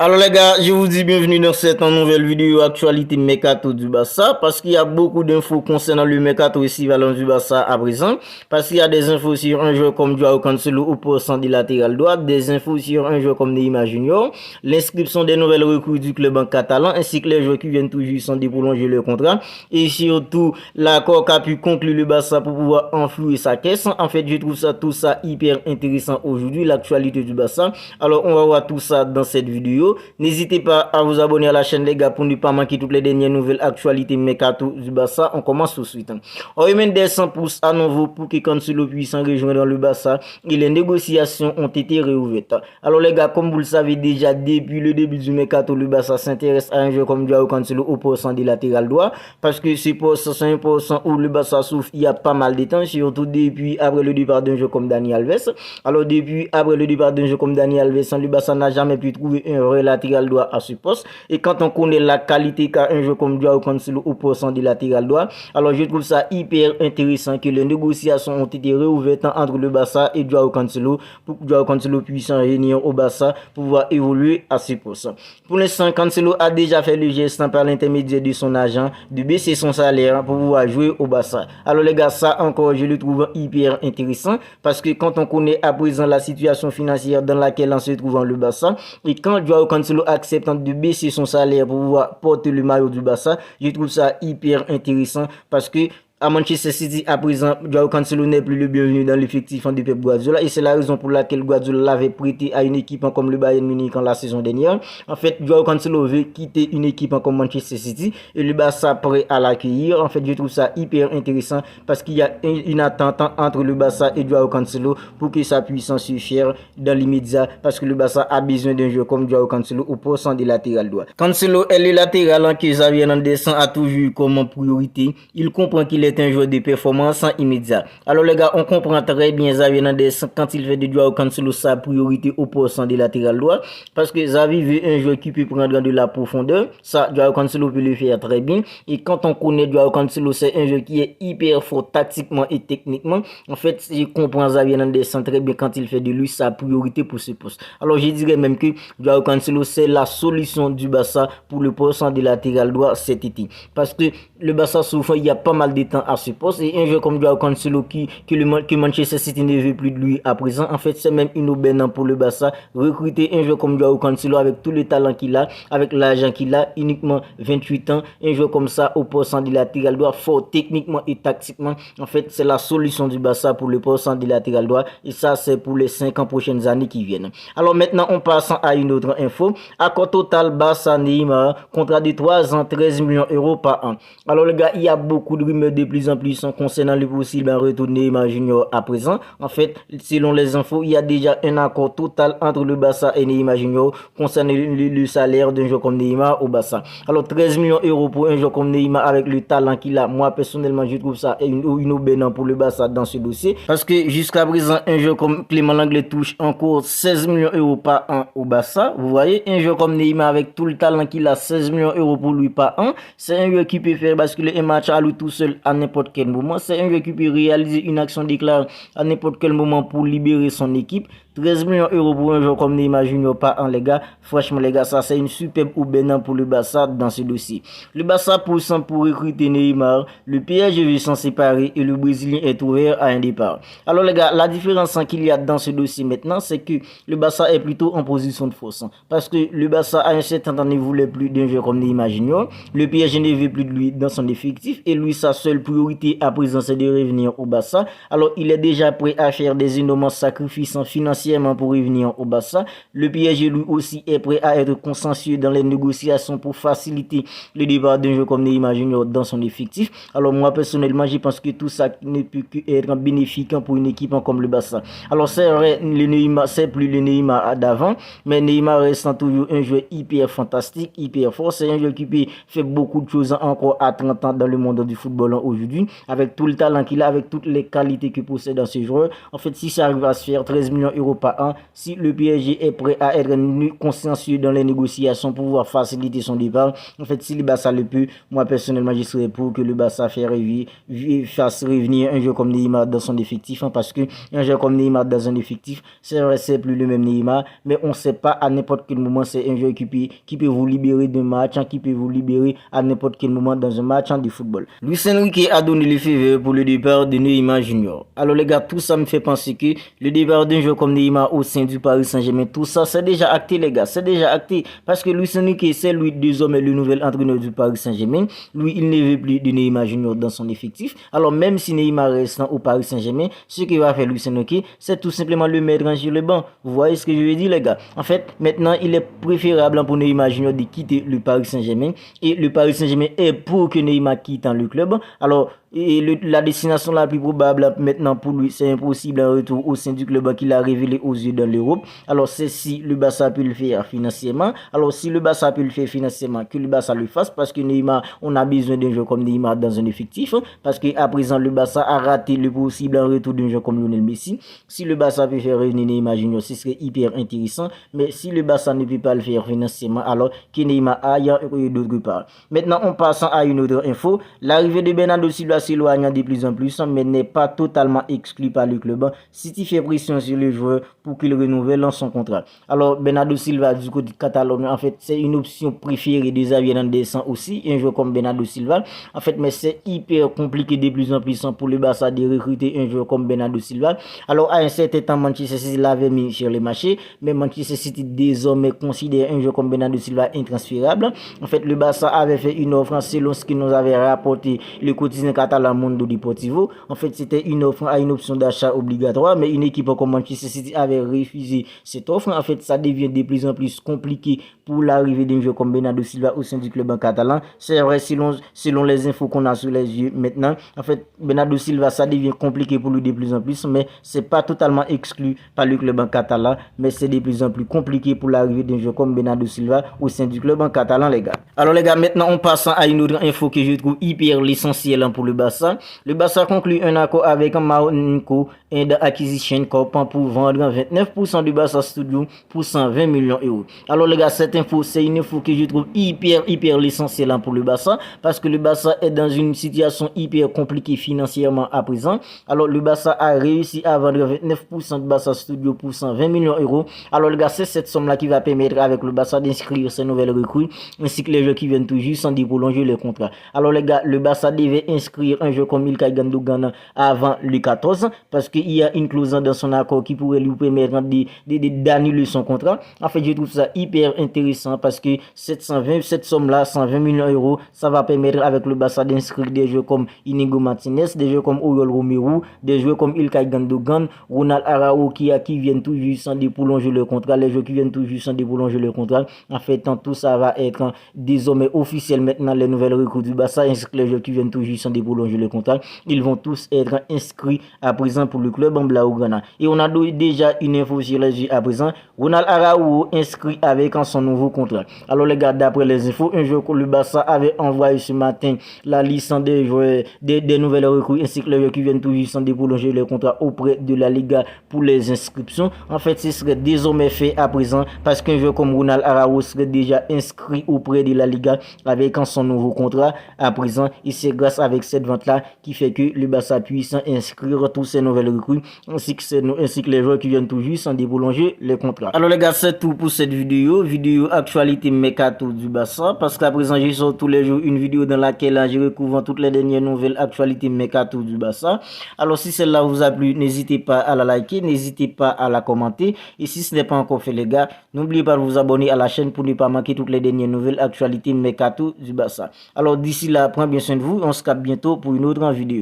Alors les gars, je vous dis bienvenue dans cette nouvelle vidéo actualité Mercato du Barça parce qu'il y a beaucoup d'infos concernant le Mercato estival du Barça à présent parce qu'il y a des infos sur un joueur comme Joao Cancelo au poste de latéral droit, des infos sur un joueur comme Neymar Junior, l'inscription des nouvelles recrues du club en catalan ainsi que les joueurs qui viennent tout juste de prolonger leur contrat et surtout l'accord qu'a pu conclure le Barça pour pouvoir enflouer sa caisse. En fait, je trouve ça tout ça hyper intéressant aujourd'hui, l'actualité du Barça. Alors on va voir tout ça dans cette vidéo. N'hésitez pas à vous abonner à la chaîne les gars pour ne pas manquer toutes les dernières nouvelles actualités Mercato du Barça. On commence tout de suite. On remet des 100 pouces à nouveau pour que Cancelo puisse rejoindre le Barça et les négociations ont été réouvertes. Alors les gars, comme vous le savez déjà, depuis le début du Mercato, le Barça s'intéresse à un joueur comme Joao Cancelo au poste de latéral droit parce que ce poste c'est un poste où le Barça souffre il y a pas mal de temps, surtout depuis après le départ d'un joueur comme Dani Alves. Alors depuis après le départ d'un joueur comme Dani Alves, le Barça n'a jamais pu trouver un vrai latéral droit à ce poste. Et quand on connaît la qualité qu'a un joueur comme Joao Cancelo au poste de latéral droit, alors je trouve ça hyper intéressant que les négociations ont été réouvertes entre le Barça et Joao Cancelo pour que Joao Cancelo puisse revenir au Barça pour pouvoir évoluer à ce poste. Pour l'instant, Cancelo a déjà fait le geste par l'intermédiaire de son agent de baisser son salaire pour pouvoir jouer au Barça. Alors les gars, ça encore je le trouve hyper intéressant parce que quand on connaît à présent la situation financière dans laquelle on se trouve le Barça et quand Joao Cancelo accepte de baisser son salaire pour pouvoir porter le maillot du Barça, je trouve ça hyper intéressant parce que à Manchester City, à présent, Joao Cancelo n'est plus le bienvenu dans l'effectif de Pep Guardiola et c'est la raison pour laquelle Guardiola l'avait prêté à une équipe comme le Bayern Munich en la saison dernière. En fait, Joao Cancelo veut quitter une équipe comme Manchester City et le Barça prêt à l'accueillir. En fait, je trouve ça hyper intéressant parce qu'il y a une attente entre le Barça et Joao Cancelo pour que ça puisse en suffire dans l'immédiat parce que le Barça a besoin d'un joueur comme Joao Cancelo au poste de latéral droit. Cancelo est le latéral que Xavi Hernandez a toujours comme priorité. Il comprend qu'il est un joueur de performance immédiat. Alors les gars, on comprend très bien Xavi Hernandez quand il fait de Joao Cancelo sa priorité au poste de latéral droit parce que Xavi veut un joueur qui peut prendre de la profondeur. Ça, Joao Cancelo peut le faire très bien. Et quand on connaît Joao Cancelo, c'est un joueur qui est hyper fort tactiquement et techniquement. En fait, je comprends Xavi Hernandez très bien quand il fait de lui sa priorité pour ce poste. Alors je dirais même que Joao Cancelo c'est la solution du Barça pour le poste de latéral droit cet été. Parce que le Barça souffre il y a pas mal de temps à ce poste et un joueur comme Joao Cancelo que Manchester City ne veut plus de lui à présent, en fait c'est même une aubaine pour le Barça recruter un joueur comme Joao Cancelo avec tout le talent qu'il a, avec l'argent qu'il a, uniquement 28 ans, un joueur comme ça au poste de latéral droit fort techniquement et tactiquement. En fait c'est la solution du Barça pour le poste de latéral droit et ça c'est pour les 5 ans prochaines années qui viennent. Alors maintenant on passe à une autre info. Accord total Barça Neymar, contrat de 3 ans, 13 millions d'euros par an. Alors les gars, il y a beaucoup de rumeurs de plus en plus concernant le possible retour de Neymar Junior à présent. En fait, selon les infos, il y a déjà un accord total entre le Barça et Neymar Junior concernant le salaire d'un joueur comme Neymar au Barça. Alors 13 millions d'euros pour un joueur comme Neymar avec le talent qu'il a. Moi personnellement, je trouve ça une aubaine pour le Barça dans ce dossier parce que jusqu'à présent, un joueur comme Clément Lenglet touche encore 16 millions d'euros par an au Barça. Vous voyez, un joueur comme Neymar avec tout le talent qu'il a, 16 millions d'euros pour lui par an, c'est un joueur qui peut faire basculer un match à lui tout seul à n'importe quel moment. C'est un joueur qui peut réaliser une action déclarée à n'importe quel moment pour libérer son équipe. 13 millions d'euros pour un joueur comme Neymar Junior par an, les gars. Franchement, les gars, ça c'est une superbe aubaine pour le Barça dans ce dossier. Le Barça pousse pour recruter Neymar. Le PSG veut s'en séparer et le Brésilien est ouvert à un départ. Alors, les gars, la différence qu'il y a dans ce dossier maintenant, c'est que le Barça est plutôt en position de force. Parce que le Barça, à un certain temps, ne voulait plus d'un joueur comme Neymar Junior. Le PSG ne veut plus de lui dans son effectif. Et lui, sa seule priorité à présent, c'est de revenir au Barça. Alors, il est déjà prêt à faire des énormes sacrifices financiers pour revenir au Barça. Le PSG lui aussi est prêt à être consensueux dans les négociations pour faciliter le départ d'un joueur comme Neymar Junior dans son effectif. Alors moi personnellement je pense que tout ça ne peut qu'être bénéfique pour une équipe comme le Barça. Alors c'est vrai, le Neymar c'est plus le Neymar d'avant, mais Neymar reste toujours un joueur hyper fantastique, hyper fort. C'est un joueur qui peut faire beaucoup de choses encore à 30 ans dans le monde du football aujourd'hui, avec tout le talent qu'il a, avec toutes les qualités que possède dans ce joueur. En fait, si ça arrive à se faire, 13 millions d'euros € par an. Si le PSG est prêt à être consciencieux dans les négociations pour pouvoir faciliter son départ, en fait, si le Barça le peut, moi personnellement, je serais pour que le Barça fasse revenir un joueur comme Neymar dans son effectif, parce que un joueur comme Neymar dans un effectif, c'est vrai, c'est plus le même Neymar, mais on ne sait pas à n'importe quel moment, c'est un joueur qui peut vous libérer d'un match, qui peut vous libérer à n'importe quel moment dans un match de football. Luis Enrique a donné le feu pour le départ de Neymar Junior. Alors les gars, tout ça me fait penser que le départ d'un joueur comme Neymar au sein du Paris Saint-Germain, tout ça c'est déjà acté les gars, c'est déjà acté, parce que Luis Enrique c'est lui désormais le nouvel entraîneur du Paris Saint-Germain. Lui, il ne veut plus de Neymar Junior dans son effectif. Alors même si Neymar reste au Paris Saint-Germain, ce qu'il va faire Luis Enrique, c'est tout simplement le mettre sur le banc. Vous voyez ce que je veux dire les gars? En fait, maintenant il est préférable pour Neymar Junior de quitter le Paris Saint-Germain, et le Paris Saint-Germain est pour que Neymar quitte le club. Alors la destination la plus probable maintenant pour lui, c'est impossible un retour au sein du club qu'il a révélé aux yeux dans l'Europe. Alors c'est si le Barça peut le faire financièrement. Alors si le Barça peut le faire financièrement, que le Barça le fasse, parce que Neymar, on a besoin d'un joueur comme Neymar dans un effectif, parce qu'à présent le Barça a raté le possible retour d'un joueur comme Lionel Messi. Si le Barça peut faire revenir Neymar Junior, ce serait hyper intéressant, mais si le Barça ne peut pas le faire financièrement, alors que Neymar aille d'autre part. Maintenant on passe à une autre info. L'arrivée de Bernardo Silva s'éloigne de plus en plus, mais n'est pas totalement exclu par le club. City fait pression sur le joueur pour qu'il renouvelle son contrat. Alors Bernardo Silva du côté de Catalogne, en fait c'est une option préférée de Xavi Hernandez aussi, un joueur comme Bernardo Silva. En fait, mais c'est hyper compliqué de plus en plus pour le Barça de recruter un joueur comme Bernardo Silva. Alors à un certain temps, Manchester City l'avait mis sur le marché, mais Manchester City désormais considère un joueur comme Bernardo Silva intransférable. En fait, le Barça avait fait une offre selon ce que nous avait rapporté le quotidien catalan Mundo Deportivo. En fait, c'était une offre à une option d'achat obligatoire, mais une équipe comme Manchester City avait refusé cette offre. En fait, ça devient de plus en plus compliqué pour l'arrivée d'un joueur comme Bernardo Silva au sein du club en catalan. C'est vrai, selon les infos qu'on a sous les yeux maintenant, en fait, Bernardo Silva, ça devient compliqué pour lui de plus en plus, mais c'est pas totalement exclu par le club en catalan, mais c'est de plus en plus compliqué pour l'arrivée d'un joueur comme Bernardo Silva au sein du club en catalan, les gars. Alors les gars, maintenant on passe à une autre info que je trouve hyper essentielle pour le Barça. Le Barça conclut un accord avec Maonico and Acquisition Corp pour vendre 29% du Barça Studio pour 120 millions €. Alors les gars, cette info, c'est une info que je trouve hyper essentielle pour le Barça, parce que le Barça est dans une situation hyper compliquée financièrement à présent. Alors le Barça a réussi à vendre 29% du Barça Studio pour 120 millions €. Alors les gars, c'est cette somme-là qui va permettre avec le Barça d'inscrire ses nouvelles recrues, ainsi que les joueurs qui viennent tout juste sans prolonger le contrat. Alors les gars, le Barça devait inscrire un joueur comme Ilkay Gundogan avant le 14, parce qu'il y a une clause dans son accord qui pourrait lui permettre d'annuler son contrat. En fait, je trouve ça hyper intéressant, parce que cette somme-là, 120 millions €, ça va permettre avec le Barça d'inscrire des joueurs comme Inigo Martinez, des joueurs comme Oriol Romero, des joueurs comme Ilkay Gundogan, Ronald Araujo qui viennent tout juste sans prolonger le contrat, les joueurs qui viennent tout juste sans prolonger le contrat. En fait, tout ça va être désormais officiel maintenant, les nouvelles recrues du Barça, ainsi que les joueurs qui viennent tout juste sans prolonger le contrat, ils vont tous être inscrits à présent pour le club en Blaugrana. Et on a déjà une info sur les yeux à présent, Ronald Araujo inscrit avec son nouveau contrat. Alors les gars, d'après les infos, un joueur que le Barça avait envoyé ce matin la liste des joueurs, des nouvelles recrues, ainsi que les joueurs qui viennent tout juste sans prolonger le contrat auprès de la Liga pour les inscriptions. En fait, ce serait désormais fait à présent, parce qu'un joueur comme Ronald Araujo serait déjà inscrit auprès de la Liga avec son nouveau contrat à présent, et c'est grâce avec cette vente-là qui fait que le Barça puisse inscrire tous ces nouvelles recrues, ainsi que les joueurs qui viennent tout juste sans prolonger le contrat. Alors les gars, c'est tout pour cette vidéo actualité mercato du Barça, parce qu'à présent je sors tous les jours une vidéo dans laquelle je recouvre toutes les dernières nouvelles actualités mercato du Barça. Alors si celle-là vous a plu, n'hésitez pas à la liker, n'hésitez pas à la commenter, et si ce n'est pas encore fait les gars, n'oubliez pas de vous abonner à la chaîne pour ne pas manquer toutes les dernières nouvelles actualités mercato du Barça. Alors d'ici là, prenez bien soin de vous, on se capte bientôt pour une autre vidéo.